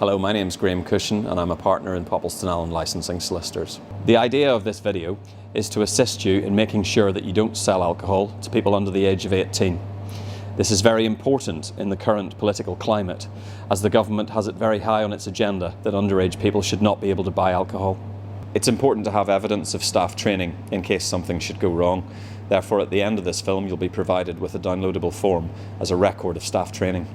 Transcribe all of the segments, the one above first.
Hello, my name's Graeme Cushion and I'm a partner in Poppleston Allen Licensing Solicitors. The idea of this video is to assist you in making sure that you don't sell alcohol to people under the age of 18. This is very important in the current political climate, as the government has it very high on its agenda that underage people should not be able to buy alcohol. It's important to have evidence of staff training in case something should go wrong. Therefore, at the end of this film, you'll be provided with a downloadable form as a record of staff training.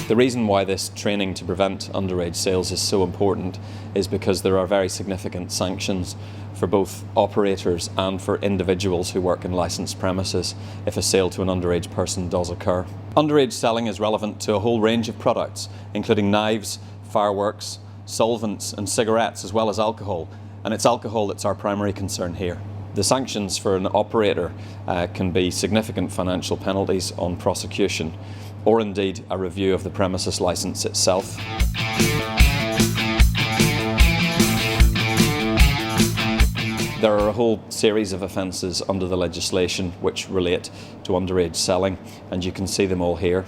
The reason why this training to prevent underage sales is so important is because there are very significant sanctions for both operators and for individuals who work in licensed premises if a sale to an underage person does occur. Underage selling is relevant to a whole range of products, including knives, fireworks, solvents and cigarettes, as well as alcohol, and it's alcohol that's our primary concern here. The sanctions for an operator can be significant financial penalties on prosecution, or indeed a review of the premises licence itself. There are a whole series of offences under the legislation which relate to underage selling, and you can see them all here.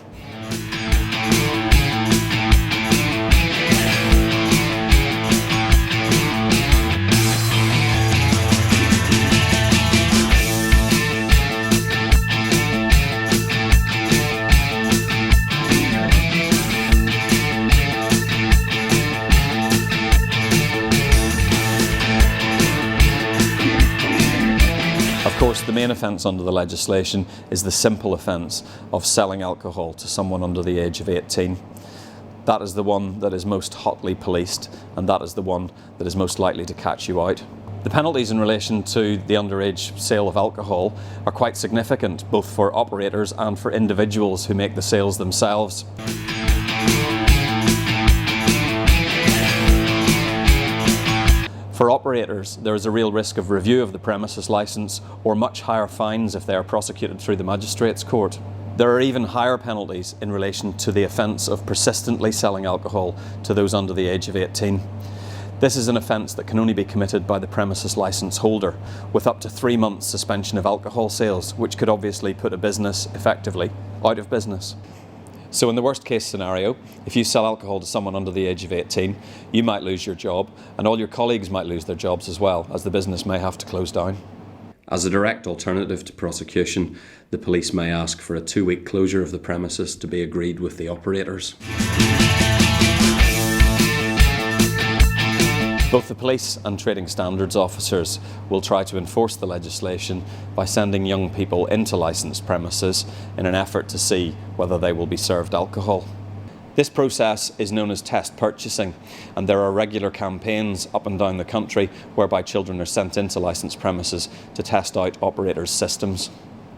Of course, the main offence under the legislation is the simple offence of selling alcohol to someone under the age of 18. That is the one that is most hotly policed, and that is the one that is most likely to catch you out. The penalties in relation to the underage sale of alcohol are quite significant, both for operators and for individuals who make the sales themselves. For operators, there is a real risk of review of the premises licence or much higher fines if they are prosecuted through the magistrates' court. There are even higher penalties in relation to the offence of persistently selling alcohol to those under the age of 18. This is an offence that can only be committed by the premises licence holder, with up to 3 months suspension of alcohol sales, which could obviously put a business effectively out of business. So in the worst case scenario, if you sell alcohol to someone under the age of 18, you might lose your job, and all your colleagues might lose their jobs as well, as the business may have to close down. As a direct alternative to prosecution, the police may ask for a 2-week closure of the premises to be agreed with the operators. Both the police and trading standards officers will try to enforce the legislation by sending young people into licensed premises in an effort to see whether they will be served alcohol. This process is known as test purchasing, and there are regular campaigns up and down the country whereby children are sent into licensed premises to test out operators' systems.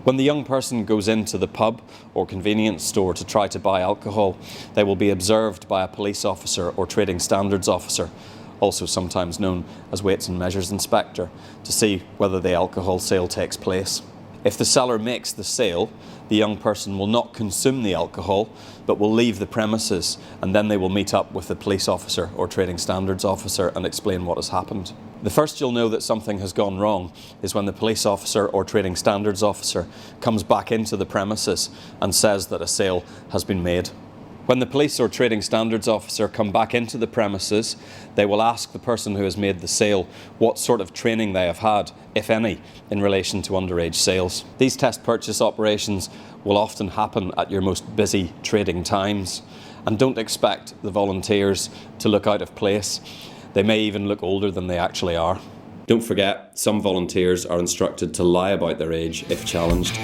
When the young person goes into the pub or convenience store to try to buy alcohol, they will be observed by a police officer or trading standards officer, also sometimes known as Weights and Measures Inspector, to see whether the alcohol sale takes place. If the seller makes the sale, the young person will not consume the alcohol, but will leave the premises, and then they will meet up with the police officer or trading standards officer and explain what has happened. The first you'll know that something has gone wrong is when the police officer or trading standards officer comes back into the premises and says that a sale has been made. When the police or trading standards officer come back into the premises, they will ask the person who has made the sale what sort of training they have had, if any, in relation to underage sales. These test purchase operations will often happen at your most busy trading times, and don't expect the volunteers to look out of place. They may even look older than they actually are. Don't forget, some volunteers are instructed to lie about their age if challenged.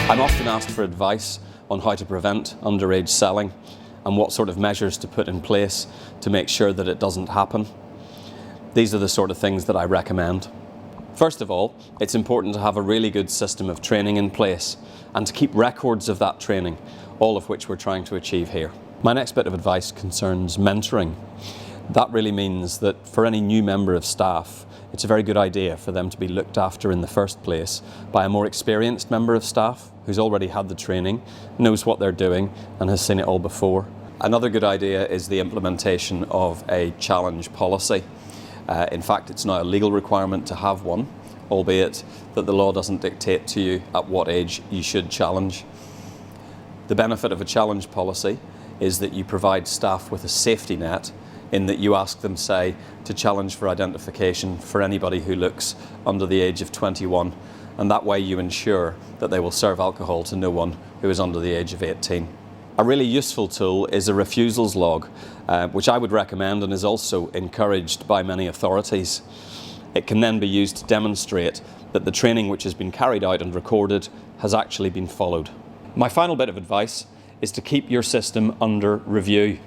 I'm often asked for advice on how to prevent underage selling and what sort of measures to put in place to make sure that it doesn't happen. These are the sort of things that I recommend. First of all, it's important to have a really good system of training in place and to keep records of that training, all of which we're trying to achieve here. My next bit of advice concerns mentoring. That really means that for any new member of staff, it's a very good idea for them to be looked after in the first place by a more experienced member of staff who's already had the training, knows what they're doing and has seen it all before. Another good idea is the implementation of a challenge policy. In fact, it's now a legal requirement to have one, albeit that the law doesn't dictate to you at what age you should challenge. The benefit of a challenge policy is that you provide staff with a safety net in that you ask them, say, to challenge for identification for anybody who looks under the age of 21, and that way you ensure that they will serve alcohol to no one who is under the age of 18. A really useful tool is a refusals log, which I would recommend and is also encouraged by many authorities. It can then be used to demonstrate that the training which has been carried out and recorded has actually been followed. My final bit of advice is to keep your system under review.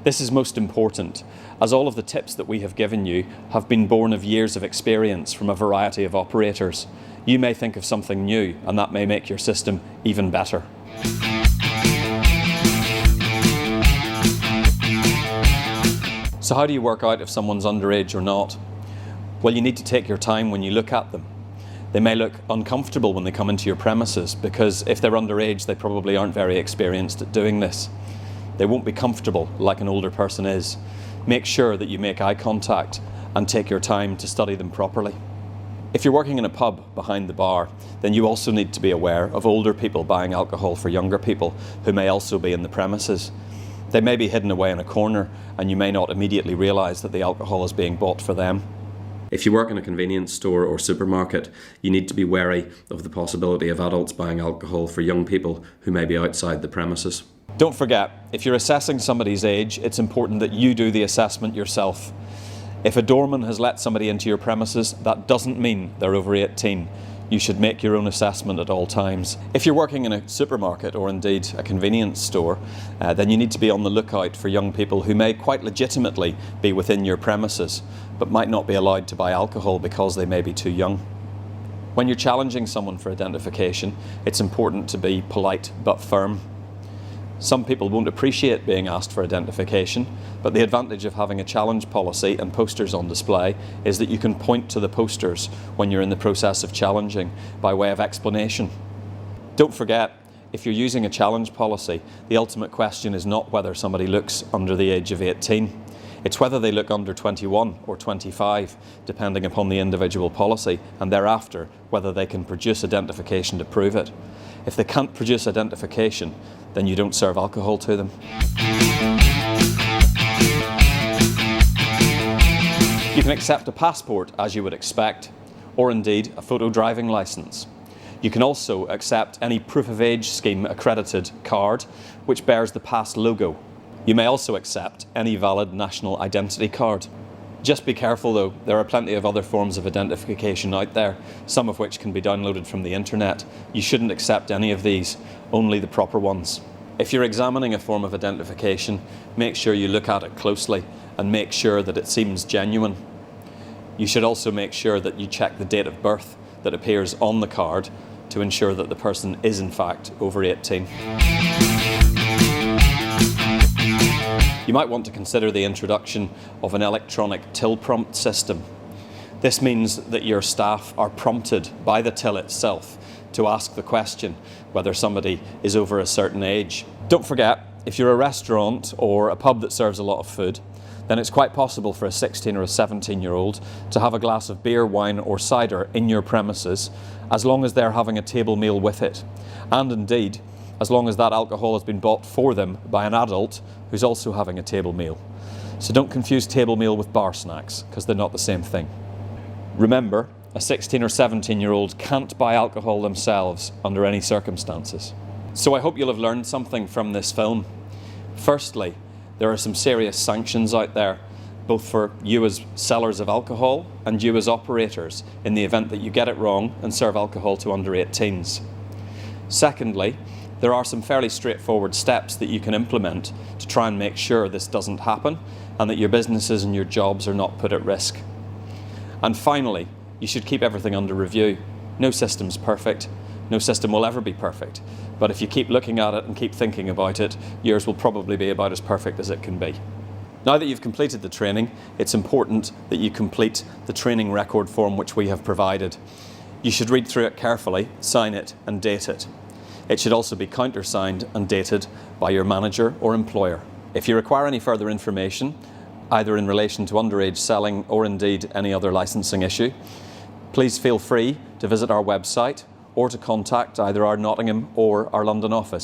This is most important, as all of the tips that we have given you have been born of years of experience from a variety of operators. You may think of something new, and that may make your system even better. So how do you work out if someone's underage or not? Well, you need to take your time when you look at them. They may look uncomfortable when they come into your premises because if they're underage, they probably aren't very experienced at doing this. They won't be comfortable like an older person is. Make sure that you make eye contact and take your time to study them properly. If you're working in a pub behind the bar, then you also need to be aware of older people buying alcohol for younger people who may also be in the premises. They may be hidden away in a corner and you may not immediately realise that the alcohol is being bought for them. If you work in a convenience store or supermarket, you need to be wary of the possibility of adults buying alcohol for young people who may be outside the premises. Don't forget, if you're assessing somebody's age, it's important that you do the assessment yourself. If a doorman has let somebody into your premises, that doesn't mean they're over 18. You should make your own assessment at all times. If you're working in a supermarket or indeed a convenience store, then you need to be on the lookout for young people who may quite legitimately be within your premises, but might not be allowed to buy alcohol because they may be too young. When you're challenging someone for identification, it's important to be polite but firm. Some people won't appreciate being asked for identification, but the advantage of having a challenge policy and posters on display is that you can point to the posters when you're in the process of challenging by way of explanation. Don't forget, if you're using a challenge policy, the ultimate question is not whether somebody looks under the age of 18. It's whether they look under 21 or 25, depending upon the individual policy, and thereafter whether they can produce identification to prove it. If they can't produce identification, then you don't serve alcohol to them. You can accept a passport as you would expect, or indeed a photo driving licence. You can also accept any proof of age scheme accredited card which bears the PASS logo. You may also accept any valid national identity card. Just be careful though, there are plenty of other forms of identification out there, some of which can be downloaded from the internet. You shouldn't accept any of these, only the proper ones. If you're examining a form of identification, make sure you look at it closely and make sure that it seems genuine. You should also make sure that you check the date of birth that appears on the card to ensure that the person is in fact over 18. You might want to consider the introduction of an electronic till prompt system. This means that your staff are prompted by the till itself to ask the question whether somebody is over a certain age. Don't forget, if you're a restaurant or a pub that serves a lot of food, then it's quite possible for a 16 or a 17-year-old to have a glass of beer, wine or cider in your premises as long as they're having a table meal with it. And indeed, as long as that alcohol has been bought for them by an adult who's also having a table meal. So don't confuse table meal with bar snacks, because they're not the same thing. Remember, a 16 or 17-year-old can't buy alcohol themselves under any circumstances. So I hope you'll have learned something from this film. Firstly, there are some serious sanctions out there, both for you as sellers of alcohol and you as operators, in the event that you get it wrong and serve alcohol to under 18s. Secondly, there are some fairly straightforward steps that you can implement to try and make sure this doesn't happen and that your businesses and your jobs are not put at risk. And finally, you should keep everything under review. No system's perfect. No system will ever be perfect. But if you keep looking at it and keep thinking about it, yours will probably be about as perfect as it can be. Now that you've completed the training, it's important that you complete the training record form which we have provided. You should read through it carefully, sign it and date it. It should also be countersigned and dated by your manager or employer. If you require any further information, either in relation to underage selling or indeed any other licensing issue, please feel free to visit our website or to contact either our Nottingham or our London office.